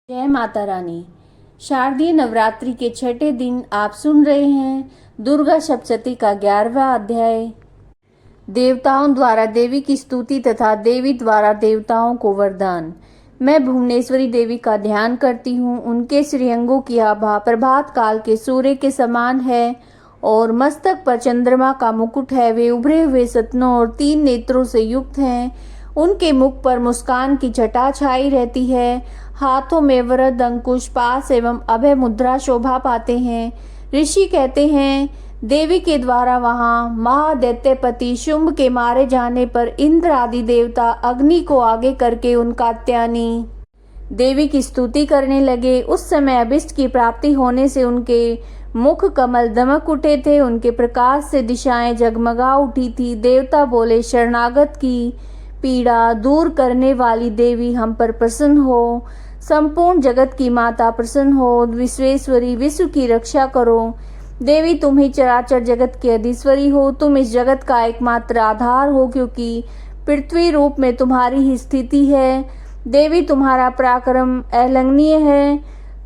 जय माता रानी। शारदीय नवरात्रि के छठे दिन आप सुन रहे हैं दुर्गा सप्तशती का 11वां अध्याय। देवताओं द्वारा देवी की स्तुति तथा देवी द्वारा देवताओं को वरदान। मैं भुवनेश्वरी देवी का ध्यान करती हूँ। उनके श्रीअंगों की आभा प्रभात काल के सूर्य के समान है और मस्तक पर चंद्रमा का मुकुट है। वे उभरे हुए सतनों और 3 नेत्रों से युक्त हैं। उनके मुख पर मुस्कान की छटा छाई रहती है। हाथों में वरद अंकुश पास एवं अभय मुद्रा शोभा पाते हैं। ऋषि कहते हैं देवी के द्वारा वहां महादैत्यपति शुंभ के मारे जाने पर इंद्र आदि देवता अग्नि को आगे करके उनका त्यानी देवी की स्तुति करने लगे। उस समय अभिष्ट की प्राप्ति होने से उनके मुख कमल दमक उठे थे। उनके प्रकाश से दिशाएं जगमगा उठी थी। देवता बोले, शरणागत की पीड़ा दूर करने वाली देवी हम पर प्रसन्न हो। संपूर्ण जगत की माता प्रसन्न हो। विश्वेश्वरी विश्व की रक्षा करो। देवी तुम ही चराचर जगत की अधीश्वरी हो। तुम इस जगत का एकमात्र आधार हो, क्योंकि पृथ्वी रूप में तुम्हारी ही स्थिति है। देवी तुम्हारा पराक्रम अलंघनीय है।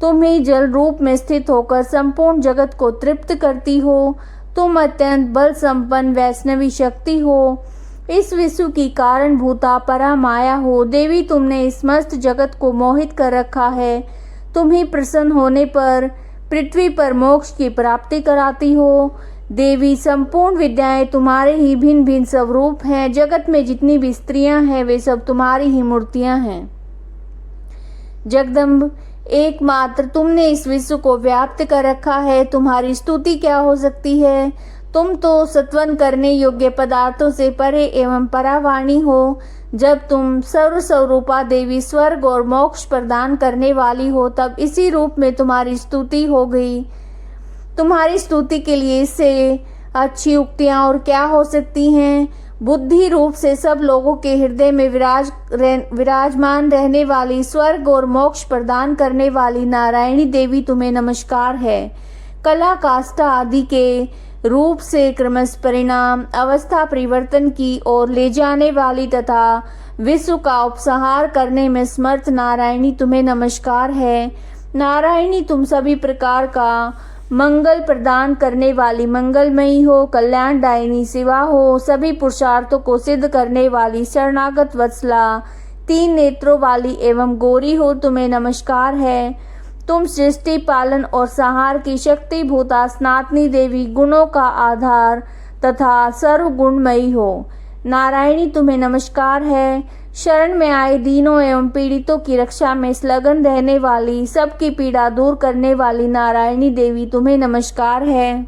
तुम ही जल रूप में स्थित होकर संपूर्ण जगत को तृप्त करती हो। तुम अत्यंत बल संपन्न वैष्णवी शक्ति हो। इस विश्व की कारण भूता परा माया हो। देवी तुमने इस मस्त जगत को मोहित कर रखा है। तुम ही प्रसन्न होने पर पृथ्वी पर मोक्ष की प्राप्ति कराती हो। देवी संपूर्ण विद्याएं तुम्हारे ही भिन्न भिन्न स्वरूप हैं। जगत में जितनी भी स्त्रियां हैं वे सब तुम्हारी ही मूर्तियां हैं। जगदम्ब एकमात्र तुमने इस विश्व को व्याप्त कर रखा है। तुम्हारी स्तुति क्या हो सकती है। तुम तो सत्वन करने योग्य पदार्थों से परे एवं परावाणी हो। जब तुम सर्व स्वरूपा देवी स्वर्ग और मोक्ष प्रदान करने वाली हो, तब इसी रूप में तुम्हारी स्तुति हो गई। तुम्हारी स्तुति के लिए इससे अच्छी उक्तियां और क्या हो सकती हैं। बुद्धि रूप से सब लोगों के हृदय में विराजमान रहने वाली स्वर्ग और मोक्ष प्रदान करने वाली नारायणी देवी तुम्हें नमस्कार है। कला काष्ठा आदि के रूप से क्रमश परिणाम अवस्था परिवर्तन की ओर ले जाने वाली तथा विश्व का उपसंहार करने में समर्थ नारायणी तुम्हें नमस्कार है। नारायणी तुम सभी प्रकार का मंगल प्रदान करने वाली मंगलमयी हो। कल्याणदायिनी शिवा हो। सभी पुरुषार्थों को सिद्ध करने वाली शरणागत वत्सला 3 नेत्रों वाली एवं गौरी हो। तुम्हें नमस्कार है। तुम सृष्टि पालन और संहार की शक्ति भूता स्नातनी देवी गुणों का आधार तथा सर्व गुणमयी हो। नारायणी तुम्हें नमस्कार है। शरण में आए दीनों एवं पीड़ितों की रक्षा में संलग्न रहने वाली सबकी पीड़ा दूर करने वाली नारायणी देवी तुम्हें नमस्कार है।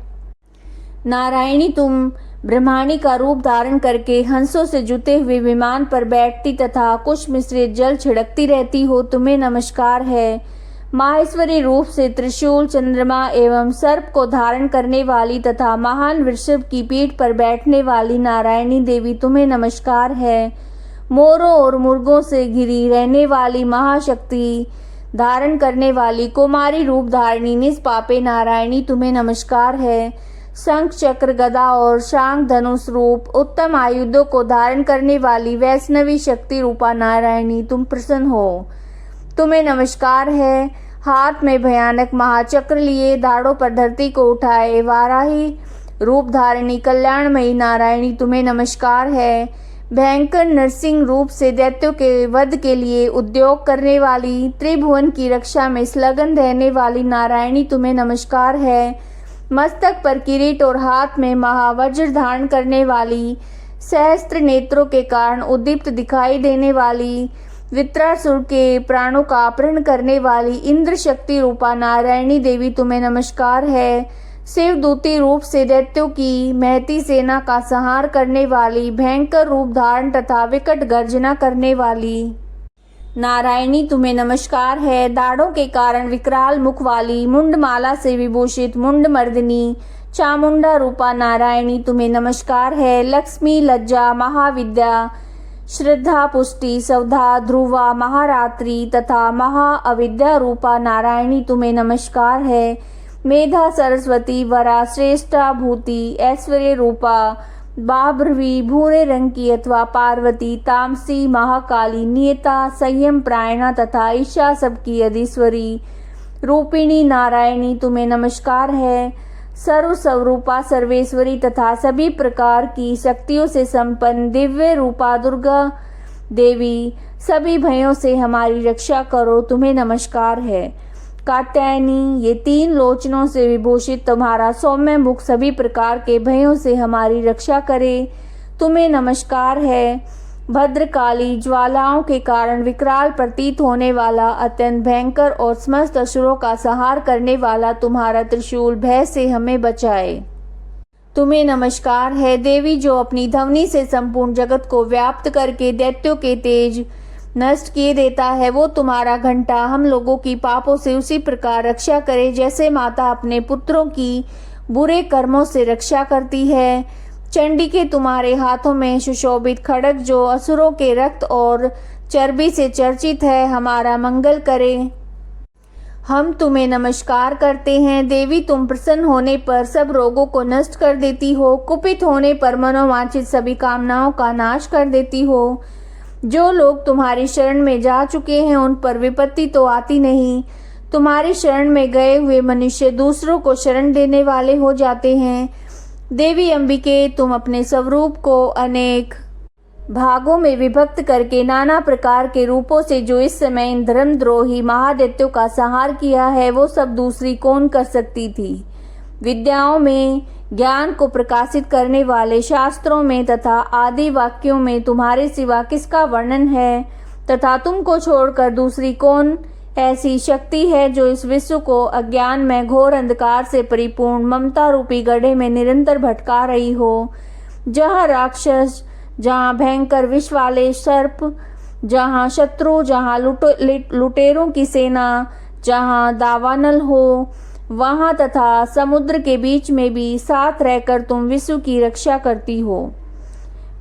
नारायणी तुम ब्रह्माणी का रूप धारण करके हंसों से जुते हुए विमान पर बैठती तथा कुश मिश्रित जल छिड़कती रहती हो। तुम्हें नमस्कार है। माहेश्वरी रूप से त्रिशूल चंद्रमा एवं सर्प को धारण करने वाली तथा महान वृषभ की पीठ पर बैठने वाली नारायणी देवी तुम्हें नमस्कार है। मोरों और मुर्गों से घिरी रहने वाली महाशक्ति धारण करने वाली कुमारी रूप धारिणी निष्पापे नारायणी तुम्हें नमस्कार है। शंख चक्र गदा और शांग धनुष रूप उत्तम आयुधों को धारण करने वाली वैष्णवी शक्ति रूपा नारायणी तुम प्रसन्न हो। तुम्हें नमस्कार है। हाथ में भयानक महाचक्र लिए दाढ़ों पर धरती को उठाए वाराही रूप धारिणी कल्याणमयी नारायणी तुम्हें नमस्कार है। भयंकर नरसिंह रूप से दैत्यों के वध के लिए उद्योग करने वाली त्रिभुवन की रक्षा में संलग्न रहने वाली नारायणी तुम्हें नमस्कार है। मस्तक पर किरीट और हाथ में महावज्र धारण करने वाली सहस्त्र नेत्रों के कारण उद्दीप्त दिखाई देने वाली वित्रासुर के प्राणों का अपहरण करने वाली इंद्र शक्ति रूपा नारायणी देवी तुम्हें नमस्कार है। शिवदूती रूप से दैत्यों की महती सेना का संहार करने वाली भयंकर रूप धारण तथा विकट गर्जना करने वाली नारायणी तुम्हें नमस्कार है। दाढ़ों के कारण विकराल मुख वाली मुंडमाला से विभूषित मुंड मर्दिनी चामुंडा रूपा नारायणी तुम्हें नमस्कार है। लक्ष्मी लज्जा महाविद्या श्रद्धा पुष्टि सौधा ध्रुवा महारात्रि तथा महा अविद्या रूपा नारायणी तुम्हें नमस्कार है। मेधा सरस्वती वरा श्रेष्ठा भूति ऐश्वर्य रूपा बाभ्रवी भूरे रंग की अथवा पार्वती, तामसी, महाकाली, नियता, संयम प्रायणा तथा ईशा सबकी अधीश्वरी रूपिणी नारायणी तुम्हें नमस्कार है। सर्व स्वरूपा सर्वेश्वरी तथा सभी प्रकार की शक्तियों से संपन्न दिव्य रूपा दुर्गा देवी, सभी भयों से हमारी रक्षा करो, तुम्हें नमस्कार है। कात्यायनी, ये 3 लोचनों से विभूषित तुम्हारा सौम्य मुख सभी प्रकार के भयों से हमारी रक्षा करे, तुम्हें नमस्कार है। भद्रकाली, ज्वालाओं के कारण विकराल प्रतीत होने वाला, अत्यंत भयंकर और समस्त असुरों का संहार करने वाला तुम्हारा त्रिशूल भय से हमें बचाए, तुम्हें नमस्कार है। देवी, जो अपनी ध्वनि से संपूर्ण जगत को व्याप्त करके दैत्यों के तेज नष्ट किए देता है, वो तुम्हारा घंटा हम लोगों की पापों से उसी प्रकार रक्षा करे जैसे माता अपने पुत्रों की बुरे कर्मों से रक्षा करती है। चंडी के तुम्हारे हाथों में सुशोभित खड्ग जो असुरों के रक्त और चर्बी से चर्चित है, हमारा मंगल करे, हम तुम्हें नमस्कार करते हैं। देवी, तुम प्रसन्न होने पर सब रोगों को नष्ट कर देती हो, कुपित होने पर मनोवांछित सभी कामनाओं का नाश कर देती हो। जो लोग तुम्हारी शरण में जा चुके हैं उन पर विपत्ति तो आती नहीं, तुम्हारी शरण में गए हुए मनुष्य दूसरों को शरण देने वाले हो जाते हैं। देवी अंबिके, तुम अपने स्वरूप को अनेक भागों में विभक्त करके नाना प्रकार के रूपों से जो इस समय इन धर्मद्रोही महादैत्यों का संहार किया है, वो सब दूसरी कौन कर सकती थी। विद्याओं में, ज्ञान को प्रकाशित करने वाले शास्त्रों में तथा आदि वाक्यों में तुम्हारे सिवा किसका वर्णन है, तथा तुमको छोड़कर दूसरी कौन ऐसी शक्ति है जो इस विश्व को अज्ञान में घोर अंधकार से परिपूर्ण ममता रूपी गड्ढे में निरंतर भटका रही हो, जहाँ राक्षस, जहाँ भयंकर विष वाले सर्प, जहाँ शत्रु, जहाँ लुटेरों की सेना, जहाँ दावानल हो, वहाँ तथा समुद्र के बीच में भी साथ रहकर तुम विश्व की रक्षा करती हो।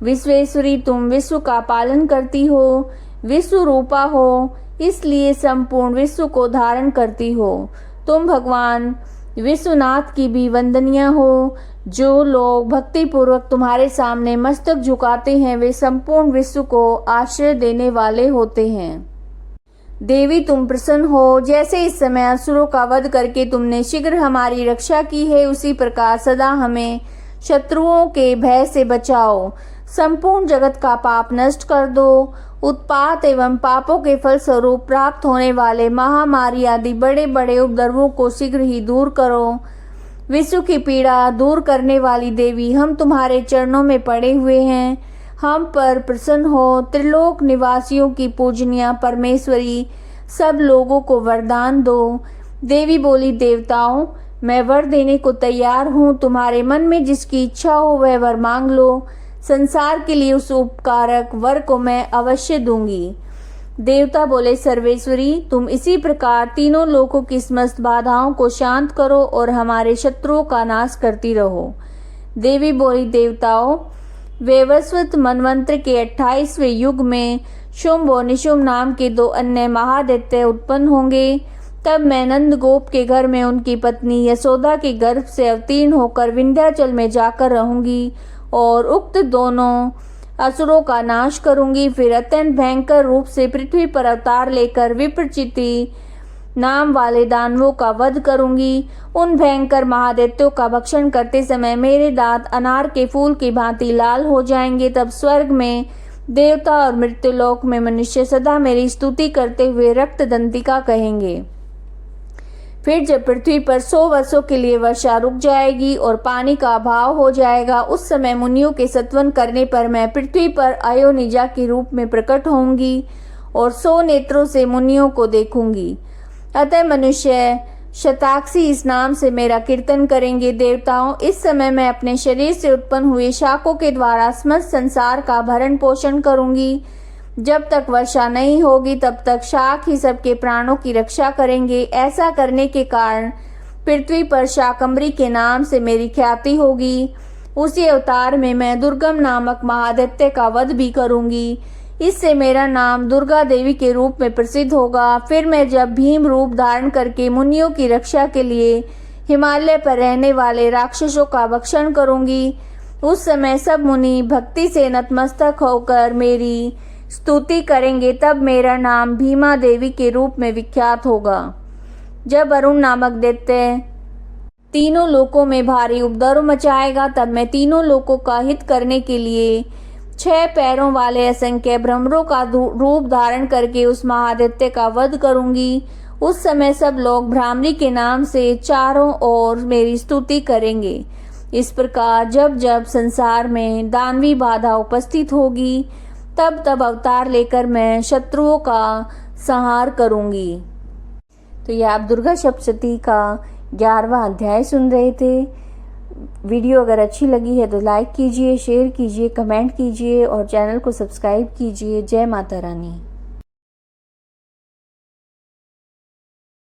विश्वेश्वरी, तुम विश्व का पालन करती हो, विश्व रूपा हो, इसलिए संपूर्ण विश्व को धारण करती हो। तुम भगवान विश्वनाथ की भी वंदनीय हो। जो लोग भक्ति पूर्वक तुम्हारे सामने मस्तक झुकाते हैं, वे संपूर्ण विश्व को आश्रय देने वाले होते हैं। देवी, तुम प्रसन्न हो, जैसे इस समय असुरों का वध करके तुमने शीघ्र हमारी रक्षा की है, उसी प्रकार सदा हमें शत्रुओं के भय से बचाओ। संपूर्ण जगत का पाप नष्ट कर दो। उत्पात एवं पापों के फल स्वरूप प्राप्त होने वाले महामारी आदि बड़े बड़े उपद्रवों को शीघ्र ही दूर करो। विश्व की पीड़ा दूर करने वाली देवी, हम तुम्हारे चरणों में पड़े हुए हैं, हम पर प्रसन्न हो। त्रिलोक निवासियों की पूजनीय परमेश्वरी, सब लोगों को वरदान दो। देवी बोली, देवताओं, मैं वर देने को तैयार हूँ, तुम्हारे मन में जिसकी इच्छा हो वह वर मांग लो। संसार के लिए उस उपकारक वर को मैं अवश्य दूंगी। देवता बोले, सर्वेश्वरी, तुम इसी प्रकार तीनों लोकों की समस्त बाधाओं को शांत करो और हमारे शत्रुओं का नाश करती रहो। देवी बोली, देवताओं, वैवस्वत मनवंत्र के 28वें युग में शुंभ और निशुंभ नाम के 2 अन्य महादैत्य उत्पन्न होंगे। तब मैं नंद गोप के घर में उनकी पत्नी यशोदा के गर्भ से अवतीर्ण होकर विंध्याचल में जाकर रहूंगी और उक्त दोनों असुरों का नाश करूंगी। फिर अत्यंत भयंकर रूप से पृथ्वी पर अवतार लेकर विप्रचिति नाम वाले दानवों का वध करूंगी। उन भयंकर महादैत्यों का भक्षण करते समय मेरे दांत अनार के फूल की भांति लाल हो जाएंगे। तब स्वर्ग में देवता और मृत्युलोक में मनुष्य सदा मेरी स्तुति करते हुए रक्त दंतिका कहेंगे। फिर जब पृथ्वी पर 100 वर्षों के लिए वर्षा रुक जाएगी और पानी का अभाव हो जाएगा, उस समय मुनियों के सत्वन करने पर मैं पृथ्वी पर अयोनिजा के रूप में प्रकट होंगी और 100 नेत्रों से मुनियों को देखूंगी। अतः मनुष्य शताक्षी इस नाम से मेरा कीर्तन करेंगे। देवताओं, इस समय मैं अपने शरीर से उत्पन्न हुए शाकों के द्वारा समस्त संसार का भरण पोषण करूंगी। जब तक वर्षा नहीं होगी तब तक शाक ही सबके प्राणों की रक्षा करेंगे। ऐसा करने के कारण पृथ्वी पर शाकंभरी के नाम से मेरी ख्याति होगी। उसी अवतार में मैं दुर्गम नामक महादैत्य का वध भी करूंगी। इससे मेरा नाम दुर्गा देवी के रूप में प्रसिद्ध होगा। फिर मैं जब भीम रूप धारण करके मुनियों की रक्षा के लिए हिमालय पर रहने वाले राक्षसों का भक्षण करूंगी, उस समय सब मुनि भक्ति से नतमस्तक होकर मेरी स्तुति करेंगे, तब मेरा नाम भीमा देवी के रूप में विख्यात होगा। जब अरुण नामक दैत्य तीनों लोकों में भारी उपद्रव मचाएगा, तब मैं तीनों लोकों का हित करने के लिए 6 पैरों वाले असंख्य भ्रमरों का रूप धारण करके उस महादैत्य का वध करूंगी। उस समय सब लोग भ्रामरी के नाम से चारों ओर मेरी स्तुति करेंगे। इस प्रकार जब जब संसार में दानवी बाधा उपस्थित होगी, तब तब अवतार लेकर मैं शत्रुओं का संहार करूंगी। तो ये आप दुर्गा सप्तशती का 11वां अध्याय सुन रहे थे। वीडियो अगर अच्छी लगी है तो लाइक कीजिए, शेयर कीजिए, कमेंट कीजिए और चैनल को सब्सक्राइब कीजिए। जय माता रानी।